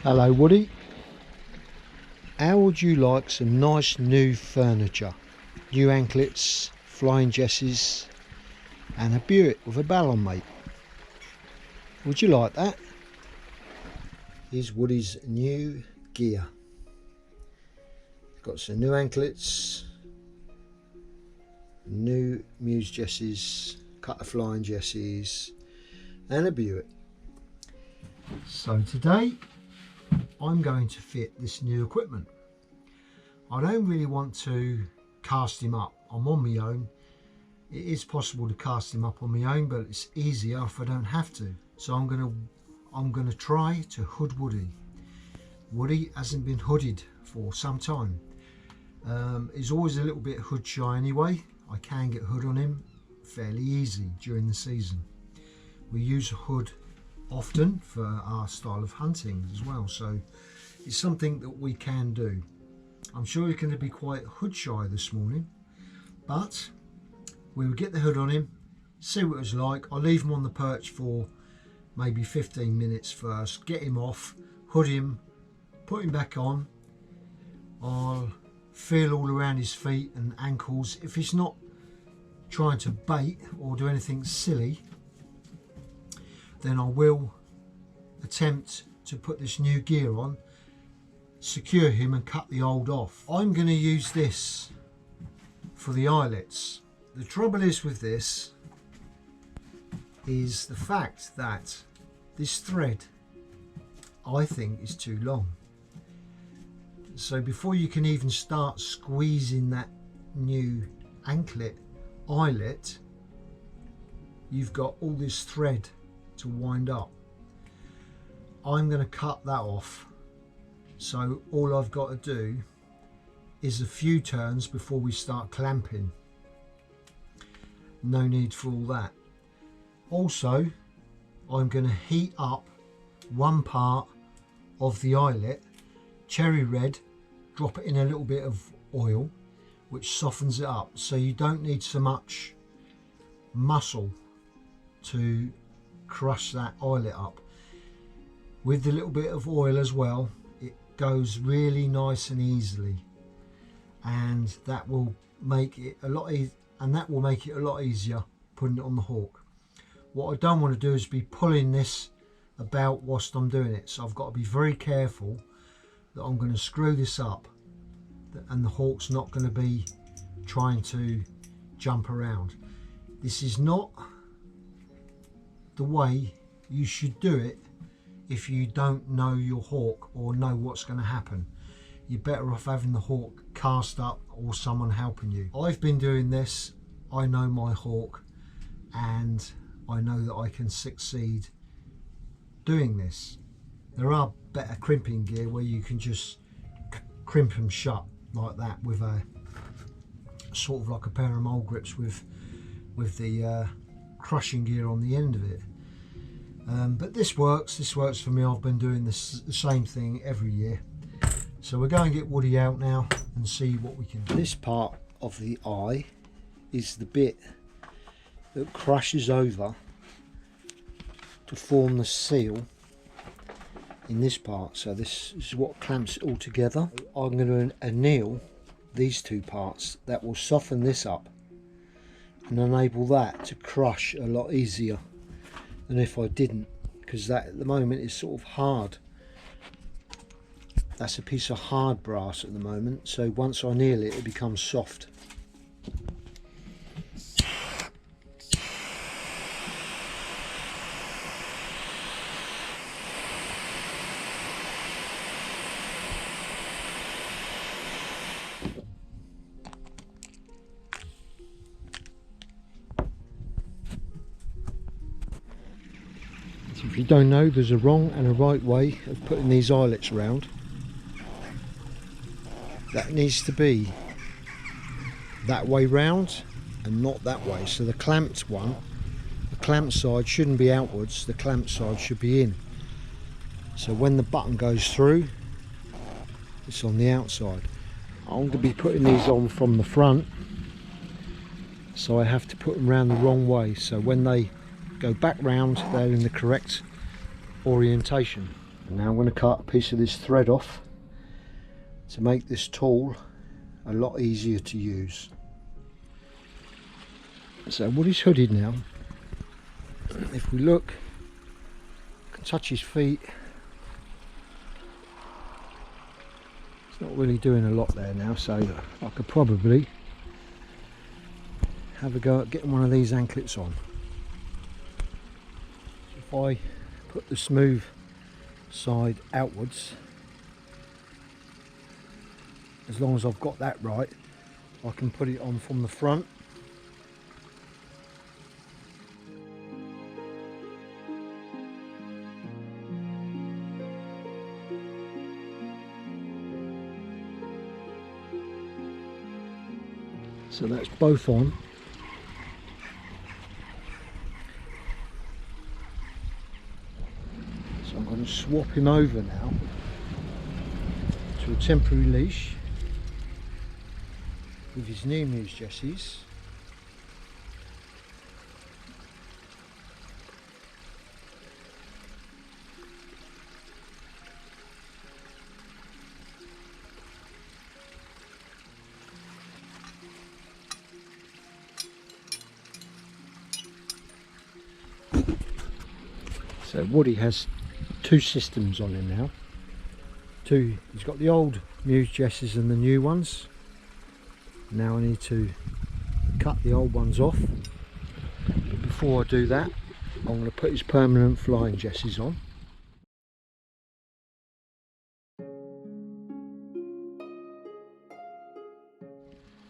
Hello Woody, how would you like some nice new furniture? New anklets, flying jesses and a Buick with a ballon mate. Would you like that? Here's Woody's new gear. Got some new anklets, new Muse jesses, cut of flying jesses and a Buick. So today I'm going to fit this new equipment. I don't really want to cast him up. I'm on my own. It is possible to cast him up on my own, but it's easier if I don't have to. So I'm gonna try to hood Woody. Woody hasn't been hooded for some time. He's always a little bit hood shy anyway. I can get hood on him fairly easy during the season. We use a hood often for our style of hunting as well, so it's something that we can do. I'm sure he's going to be quite hood shy this morning, but we'll get the hood on him, see what it's like. I'll leave him on the perch for maybe 15 minutes first, get him off, hood him, put him back on. I'll feel all around his feet and ankles. If he's not trying to bait or do anything silly, then I will attempt to put this new gear on, secure him and cut the old off. I'm going to use this for the eyelets. The trouble is with this is the fact that this thread I think is too long. So before you can even start squeezing that new anklet eyelet, you've got all this thread to wind up. I'm going to cut that off, so all I've got to do is a few turns before we start clamping. No need for all that. Also, I'm going to heat up one part of the eyelet, cherry red, drop it in a little bit of oil which softens it up, so you don't need so much muscle to crush that eyelet up. With the little bit of oil as well, it goes really nice and easily, and that will make it a lot easier putting it on the hawk. What I don't want to do is be pulling this about whilst I'm doing it, so I've got to be very careful that I'm going to screw this up and the hawk's not going to be trying to jump around. This is not the way you should do it if you don't know your hawk or know what's going to happen. You're better off having the hawk cast up or someone helping you. I've been doing this, I know my hawk, and I know that I can succeed doing this. There are better crimping gear where you can just crimp them shut like that with a sort of like a pair of mole grips with the crushing gear on the end of it. But this works for me. I've been doing the same thing every year. So we're going to get Woody out now and see what we can do. This part of the eye is the bit that crushes over to form the seal in this part. So this is what clamps it all together. I'm going to anneal these two parts. That will soften this up and enable that to crush a lot easier than if I didn't, because that at the moment is sort of hard. That's a piece of hard brass at the moment, so once I anneal it, it becomes soft. If you don't know, there's a wrong and a right way of putting these eyelets around. That needs to be that way round and not that way. So the clamped one, the clamp side shouldn't be outwards, the clamp side should be in. So when the button goes through, it's on the outside. I'm going to be putting these on from the front, so I have to put them around the wrong way. So when they go back round, they're in the correct orientation. And now I'm going to cut a piece of this thread off to make this tool a lot easier to use. So Woody's hooded now. If we look, I can touch his feet. It's not really doing a lot there now, so I could probably have a go at getting one of these anklets on. If I put the smooth side outwards, as long as I've got that right, I can put it on from the front. So that's both on. So I'm going to swap him over now to a temporary leash with his new muse jesses. So Woody has two systems on him now. He's got the old muse jesses and the new ones. Now I need to cut the old ones off. But before I do that, I'm going to put his permanent flying jesses on.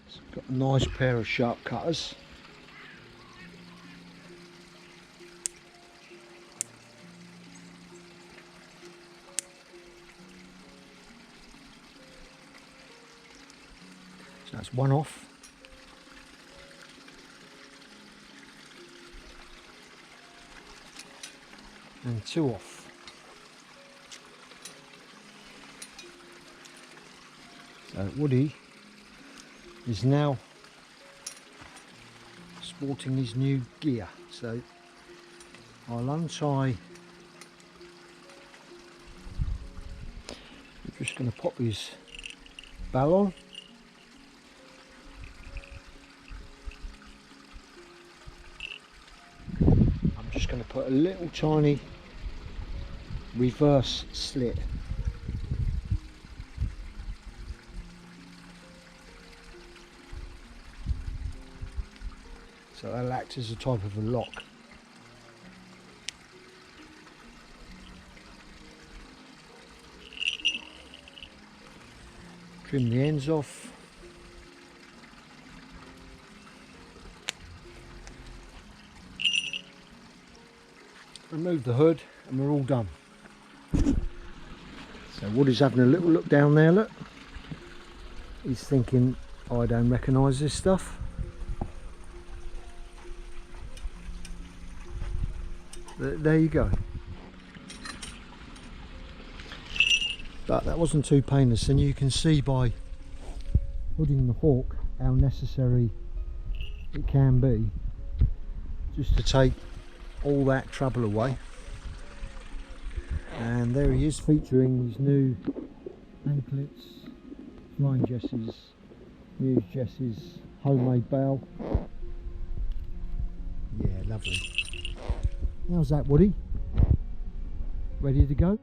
So I've got a nice pair of sharp cutters. So that's one off. And two off. So Woody is now sporting his new gear. So I'll untie. I'm just going to pop his bell on. I'm just going to put a little tiny reverse slit. So that'll act as a type of a lock. Trim the ends off. Remove the hood and we're all done. So Woody's having a little look down there, look. He's thinking, I don't recognise this stuff. There you go. But that wasn't too painless, and you can see by hooding the hawk how necessary it can be just to take all that trouble away. And there he is, featuring his new anklets, flying jesses, muse jesses, homemade bell. Yeah, lovely. How's that, Woody? Ready to go?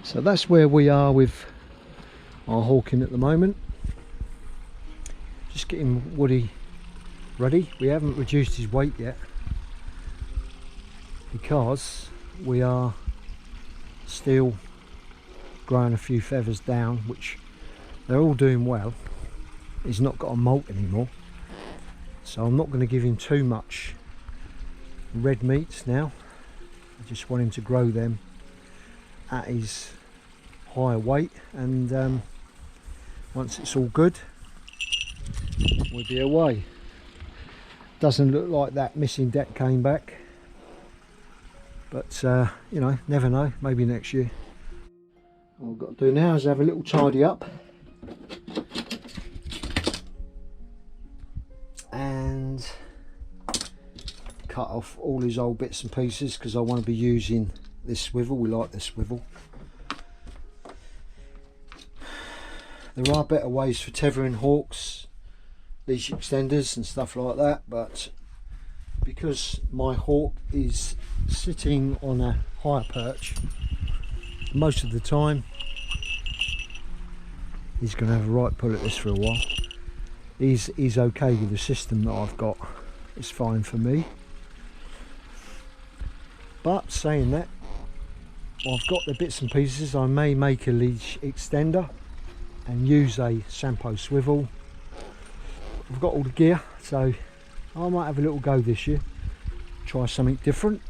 So that's where we are with our hawking at the moment. Just getting Woody ready. We haven't reduced his weight yet because we are still growing a few feathers down, which they're all doing well. He's not got a molt anymore, so I'm not going to give him too much red meats now. I just want him to grow them at his higher weight, and once it's all good, we'll be away. Doesn't look like that missing deck came back, but you know, never know, maybe next year. All I've got to do now is have a little tidy up. cut off all his old bits and pieces because I want to be using this swivel. We like this swivel. There are better ways for tethering hawks, leash extenders and stuff like that, but because my hawk is sitting on a higher perch most of the time, he's going to have a right pull at this for a while. He's okay with the system that I've got. It's fine for me. But saying that, I've got the bits and pieces. I may make a leash extender and use a Sampo swivel. I've got all the gear, so I might have a little go this year. Try something different.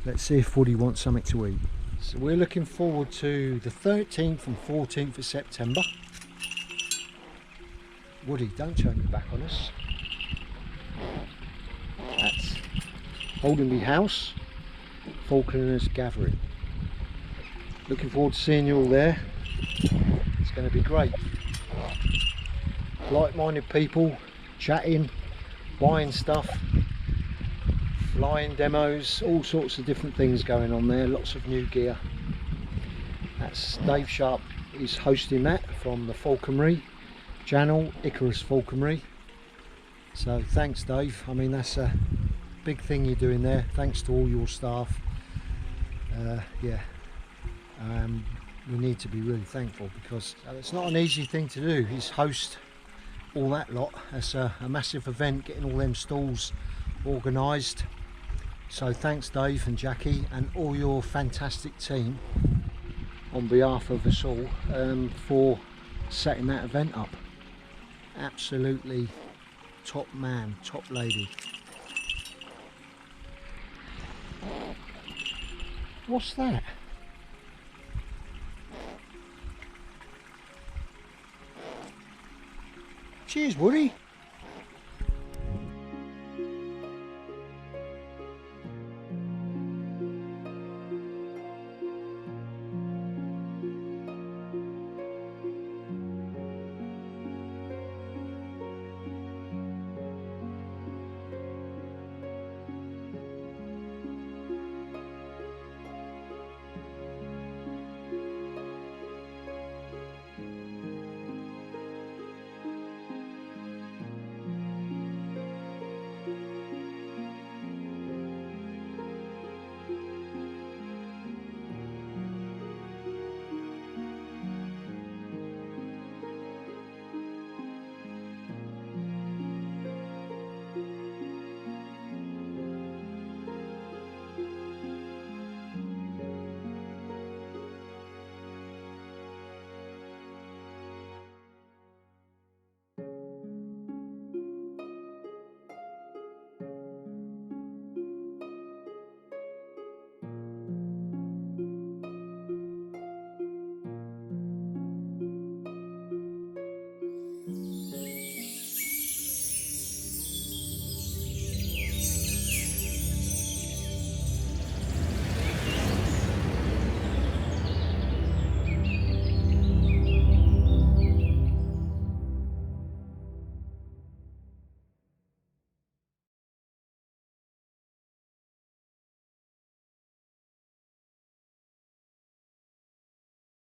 Let's see if Woody wants something to eat. So we're looking forward to the 13th and 14th of September. Woody, don't turn your back on us. That's Holdenby House, Falconers Gathering. Looking forward to seeing you all there. It's going to be great. Like-minded people, chatting, buying stuff, flying demos, all sorts of different things going on there. Lots of new gear. That's Dave Sharp is hosting that from the Falconry channel, Icarus Falconry. So thanks, Dave. I mean, that's a big thing you're doing there. Thanks to all your staff. We need to be really thankful because it's not an easy thing to do, is host all that lot. It's a massive event, getting all them stalls organised. So thanks, Dave and Jackie and all your fantastic team on behalf of us all for setting that event up. Absolutely top man, top lady. What's that? Cheers, Woody.